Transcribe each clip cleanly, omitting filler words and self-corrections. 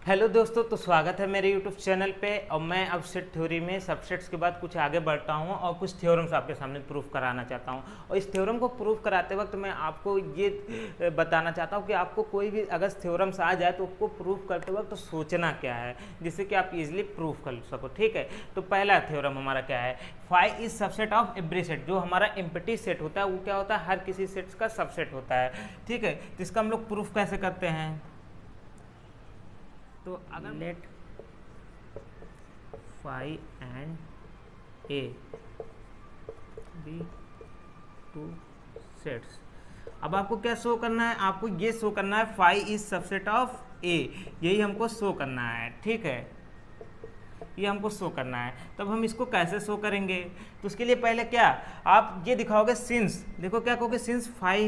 Hello दोस्तों, तो स्वागत है मेरे यूट्यूब चैनल पे। और मैं अब सेट थ्योरी में सबसेट्स के बाद कुछ आगे बढ़ता हूँ और कुछ थ्योरम्स आपके सामने प्रूफ कराना चाहता हूँ। और इस थ्योरम को प्रूफ कराते वक्त मैं आपको ये बताना चाहता हूँ कि आपको कोई भी अगर थ्योरम्स आ जाए तो उसको प्रूफ करते वक्त तो सोचना क्या है, जिससे कि आप इजीली प्रूफ कर सको। ठीक है, तो पहला थ्योरम हमारा क्या है, phi is subset of every set. जो हमारा एम्प्टी सेट होता है वो क्या होता है, हर किसी सेट्स का सबसेट होता है। ठीक है, तो इसका हम लोग प्रूफ कैसे करते हैं, तो अगर let phi and A B two sets. अब आपको क्या शो करना है, आपको ये शो करना है फाई इज सबसेट ऑफ ए, यही हमको शो करना है। ठीक है, ये हमको शो करना है। तब हम इसको कैसे शो करेंगे, तो उसके लिए पहले क्या आप ये दिखाओगे, सिंस, देखो क्या कहोगे, since phi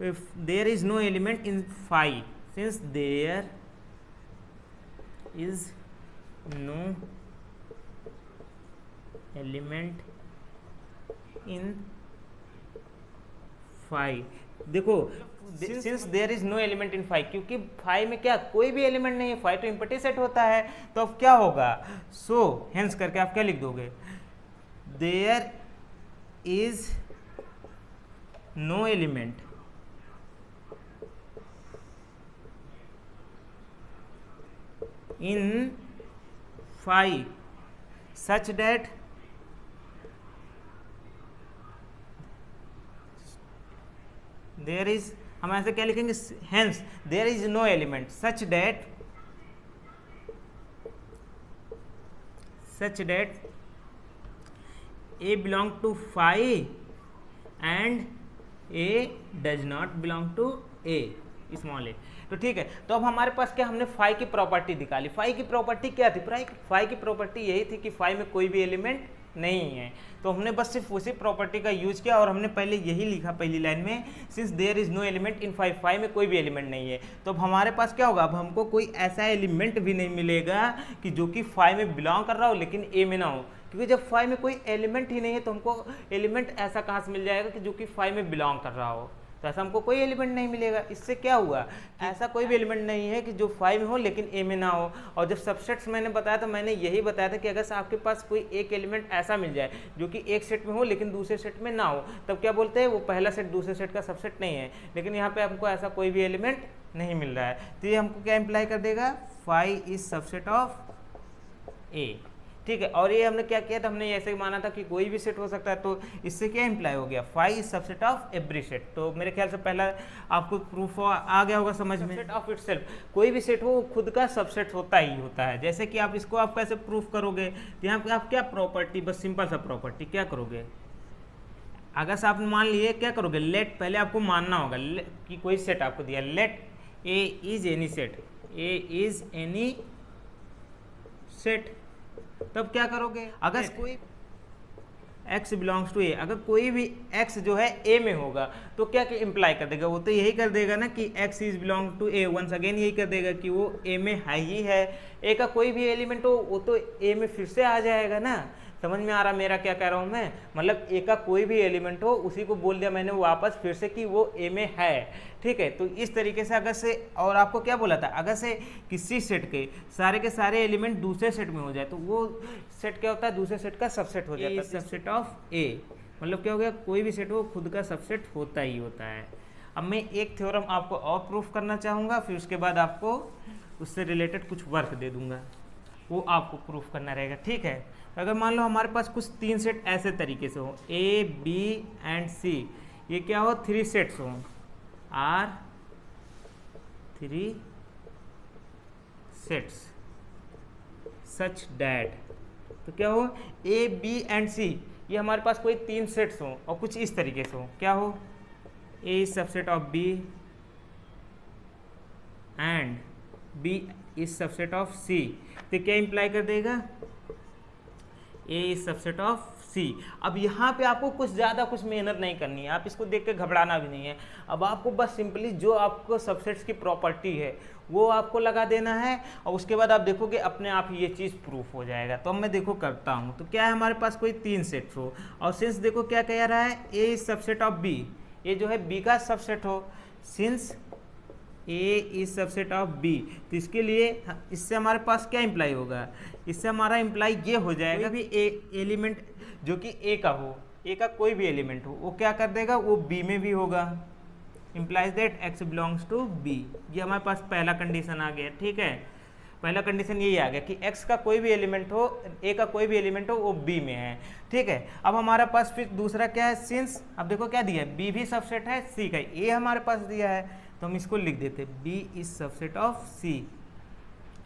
there is no element in phi, since there is no element in phi। देखो since there is no element in phi, क्योंकि phi में क्या कोई भी एलिमेंट नहीं है, phi तो इम्पटी सेट होता है। तो अब क्या होगा, so hence करके आप क्या लिख दोगे, there is no element in phi such that there is, हम ऐसे क्या लिखेंगे, hence there is no element such that a belong to phi and a does not belong to a small A. तो ठीक है, तो अब हमारे पास क्या, हमने फाई की प्रॉपर्टी निकाली। फाई की प्रॉपर्टी क्या थी, फाई की प्रॉपर्टी यही थी कि फाई में कोई भी एलिमेंट नहीं है। तो हमने बस सिर्फ उसी प्रॉपर्टी का यूज किया और हमने पहले यही लिखा पहली लाइन में, since there is no element in phi, phi में कोई भी एलिमेंट नहीं है। तो अब हमारे पास क्या होगा, अब हमको कोई ऐसा एलिमेंट भी नहीं मिलेगा कि जो कि फाई में बिलोंग कर रहा हो लेकिन ए में ना हो, क्योंकि जब फाई में कोई एलिमेंट ही नहीं है तो हमको एलिमेंट ऐसा कहाँ से मिल जाएगा कि जो कि फाई में बिलोंग कर रहा हो, तो ऐसा हमको कोई एलिमेंट नहीं मिलेगा। इससे क्या हुआ, ऐसा कोई भी एलिमेंट नहीं है कि जो फाई में हो लेकिन ए में ना हो। और जब सबसेट्स मैंने बताया तो मैंने यही बताया था कि अगर आपके पास कोई एक एलिमेंट ऐसा मिल जाए जो कि एक सेट में हो लेकिन दूसरे सेट में ना हो, तब क्या बोलते हैं, वो पहला सेट दूसरे सेट का सबसेट नहीं है। लेकिन यहाँ पे हमको ऐसा कोई भी एलिमेंट नहीं मिल रहा है, तो ये हमको क्या इम्प्लाई कर देगा, फाई इज सबसेट ऑफ ए। ठीक है, और ये हमने क्या किया था, हमने ऐसे माना था कि कोई भी सेट हो सकता है। तो इससे क्या इम्प्लाई हो गया, phi is subset of every set. तो मेरे ख्याल से पहला आपको प्रूफ आ गया होगा समझ में। सेट ऑफ इटसेल्फ, कोई भी सेट हो वो खुद का सबसेट होता ही होता है। जैसे कि आप इसको आप कैसे प्रूफ करोगे, यहाँ पे आप क्या प्रॉपर्टी, बस सिंपल सा प्रॉपर्टी क्या करोगे, अगर से आप मान लिए क्या करोगे, लेट, पहले आपको मानना होगा कि कोई सेट आपको दिया, let A is any set, A is any set. तब क्या करोगे, अगर कोई x बिलोंग्स टू ए, अगर कोई भी x जो है a में होगा तो क्या इम्प्लाई कर देगा, वो तो यही कर देगा ना कि x is belong to a, once again यही कर देगा कि वो a में है ही है। a का कोई भी एलिमेंट हो वो तो a में फिर से आ जाएगा ना। समझ में आ रहा मेरा क्या कह रहा हूँ मैं, मतलब a का कोई भी एलिमेंट हो उसी को बोल दिया मैंने वापस फिर से कि वो a में है। ठीक है, तो इस तरीके से अगर से, और आपको क्या बोला था, अगर से किसी सेट के सारे एलिमेंट दूसरे सेट में हो जाए तो वो सेट क्या होता है, दूसरे सेट का सबसेट हो जाता है, सबसेट ऑफ ए। मतलब क्या हो गया, कोई भी सेट हो खुद का सबसेट होता ही होता है। अब मैं एक थ्योरम आपको और प्रूफ करना चाहूँगा, फिर उसके बाद आपको उससे रिलेटेड कुछ वर्क दे दूंगा, वो आपको प्रूफ करना रहेगा। ठीक है, अगर मान लो हमारे पास कुछ तीन सेट ऐसे तरीके से हो, ए बी एंड सी, ये क्या हो, थ्री सेट्स हो, are three sets such that, तो क्या हो, ए बी एंड सी, ये हमारे पास कोई तीन सेट्स हो और कुछ इस तरीके से हो, क्या हो, A is subset of B and B is subset of C. तो क्या इंप्लाई कर देगा, A is subset of C. अब यहाँ पे आपको कुछ ज़्यादा कुछ मेहनत नहीं करनी है, आप इसको देख के घबराना भी नहीं है। अब आपको बस सिंपली जो आपको सबसेट्स की प्रॉपर्टी है वो आपको लगा देना है और उसके बाद आप देखोगे अपने आप ये चीज़ प्रूफ हो जाएगा। तो अब मैं देखो करता हूँ, तो क्या है, हमारे पास कोई तीन सेट्स हो और सिंस देखो क्या कह रहा है, A is subset of B, ये जो है बी का सबसेट हो, since A is subset of B. तो इसके लिए इससे हमारे पास क्या इंप्लाई होगा, इससे हमारा इंप्लाई ये हो जाएगा भी एलिमेंट जो कि ए का हो, ए का कोई भी एलिमेंट हो, वो क्या कर देगा, वो बी में भी होगा। Implies that x belongs to B. ये हमारे पास पहला कंडीशन आ गया। ठीक है, पहला कंडीशन यही आ गया कि x का कोई भी एलिमेंट हो, a का कोई भी एलिमेंट हो, वो b में है। ठीक है, अब हमारे पास फिर दूसरा क्या है, सिंस अब देखो क्या दिया है, b भी सबसेट है c का, a हमारे पास दिया है, तो हम इसको लिख देते b is subset of c।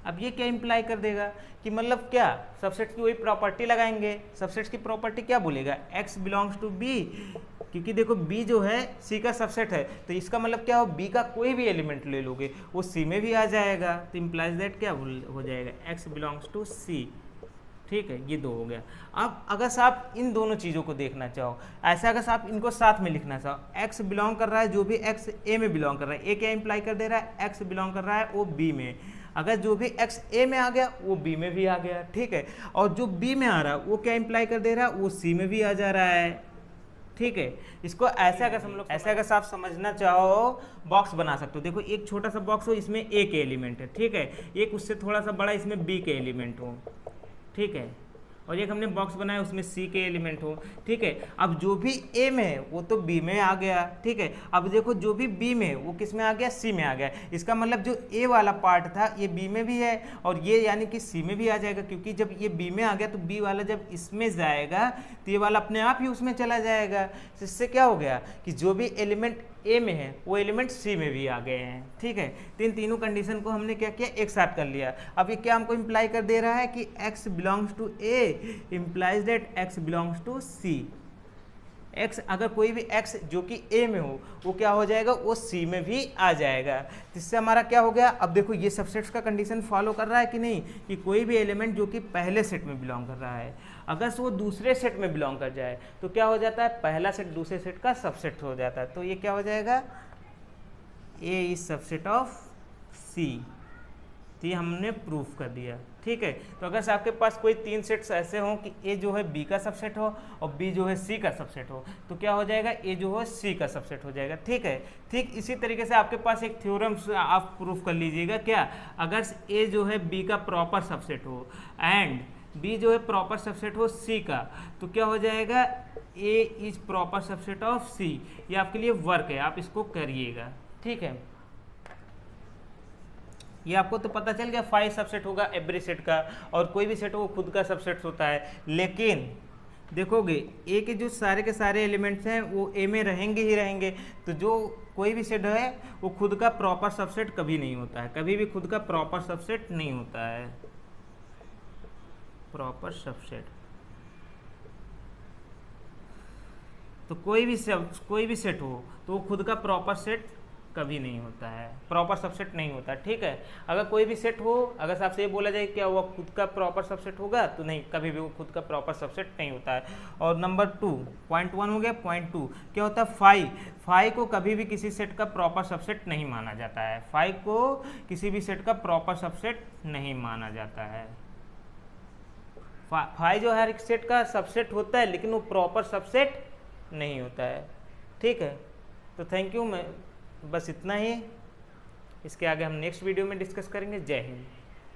अब ये क्या इंप्लाई कर देगा कि मतलब क्या, सबसेट की वही प्रॉपर्टी लगाएंगे। सबसेट की प्रॉपर्टी क्या बोलेगा, x बिलोंग्स टू b, क्योंकि देखो b जो है c का सबसेट है, तो इसका मतलब क्या हो, b का कोई भी एलिमेंट ले लोगे वो c में भी आ जाएगा। तो इम्प्लाइज दैट क्या हो जाएगा, x बिलोंग्स टू c। ठीक है, ये दो हो गया। अब अगर आप इन दोनों चीज़ों को देखना चाहो, ऐसा अगर आप इनको साथ में लिखना चाहो, x बिलोंग कर रहा है, जो भी x a में बिलोंग कर रहा है, a क्या इंप्लाई कर दे रहा है, x बिलोंग कर रहा है वो b में, अगर जो भी x a में आ गया वो b में भी आ गया। ठीक है, और जो b में आ रहा है वो क्या इंप्लाई कर दे रहा है, वो c में भी आ जा रहा है। ठीक है, इसको ऐसे अगर हम लोग ऐसे अगर आप समझना चाहो, बॉक्स बना सकते हो। देखो एक छोटा सा बॉक्स हो, इसमें a के एलिमेंट है, ठीक है, एक उससे थोड़ा सा बड़ा इसमें b के एलिमेंट हो, ठीक है, और एक हमने बॉक्स बनाया उसमें c के एलिमेंट हो। ठीक है, अब जो भी a में है वो तो b में आ गया। ठीक है, अब देखो जो भी b में वो किस में आ गया, c में आ गया। इसका मतलब जो a वाला पार्ट था ये b में भी है और ये यानी कि c में भी आ जाएगा, क्योंकि जब ये b में आ गया तो b वाला जब इसमें जाएगा तो ये वाला अपने आप ही उसमें चला जाएगा। इससे क्या हो गया कि जो भी एलिमेंट a में है वो एलिमेंट c में भी आ गए हैं। ठीक है, तो इन तीनों कंडीशन को हमने क्या किया, एक साथ कर लिया। अब ये क्या हमको इंप्लाई कर दे रहा है कि x belongs to a implies that x belongs to c। x अगर कोई भी x जो कि a में हो वो क्या हो जाएगा, वो c में भी आ जाएगा। जिससे हमारा क्या हो गया, अब देखो ये सबसेट्स का कंडीशन फॉलो कर रहा है कि नहीं, कि कोई भी एलिमेंट जो कि पहले सेट में बिलोंग कर रहा है, अगर वो दूसरे सेट में बिलोंग कर जाए तो क्या हो जाता है, पहला सेट दूसरे सेट का सबसेट हो जाता है। तो ये क्या हो जाएगा, a is subset of c। तो ये हमने प्रूफ कर दिया। ठीक है, तो अगर आपके पास कोई तीन सेट्स ऐसे हों कि a जो है b का सबसेट हो और b जो है c का सबसेट हो, तो क्या हो जाएगा, a जो है c का सबसेट हो जाएगा। ठीक है, ठीक इसी तरीके से आपके पास एक थ्योरम आप प्रूफ कर लीजिएगा, क्या, अगर a जो है b का प्रॉपर सबसेट हो एंड b जो है प्रॉपर सबसेट हो c का, तो क्या हो जाएगा, a is proper subset of c। ये आपके लिए वर्क है, आप इसको करिएगा। ठीक है, ये आपको तो पता चल गया 5 सबसेट होगा एवरी सेट का, और कोई भी सेट हो वो खुद का सबसेट होता है। लेकिन देखोगे ए के जो सारे के सारे एलिमेंट्स हैं वो ए में रहेंगे ही रहेंगे, तो जो कोई भी सेट है वो खुद का प्रॉपर सबसेट कभी नहीं होता है, कभी भी खुद का प्रॉपर सबसेट नहीं होता है। प्रॉपर सबसेट तो कोई भी सेट हो तो वो खुद का प्रॉपर सेट कभी नहीं होता है, प्रॉपर सबसेट नहीं होता। ठीक है, अगर कोई भी सेट हो, अगर आपसे ये बोला जाए क्या वो खुद का प्रॉपर सबसेट होगा, तो नहीं, कभी भी वो खुद का प्रॉपर सबसेट नहीं होता है। और नंबर 2 पॉइंट 1 हो गया। पॉइंट 2 क्या होता है, फाई को कभी भी किसी सेट का प्रॉपर सबसेट नहीं माना जाता है। फाई को किसी भी सेट का प्रॉपर सबसेट नहीं माना जाता है। फाई जो हर एक सेट का सबसेट होता है लेकिन वो प्रॉपर सबसेट नहीं होता है। ठीक है, तो थैंक यू, मैं बस इतना ही, इसके आगे हम नेक्स्ट वीडियो में डिस्कस करेंगे। जय हिंद।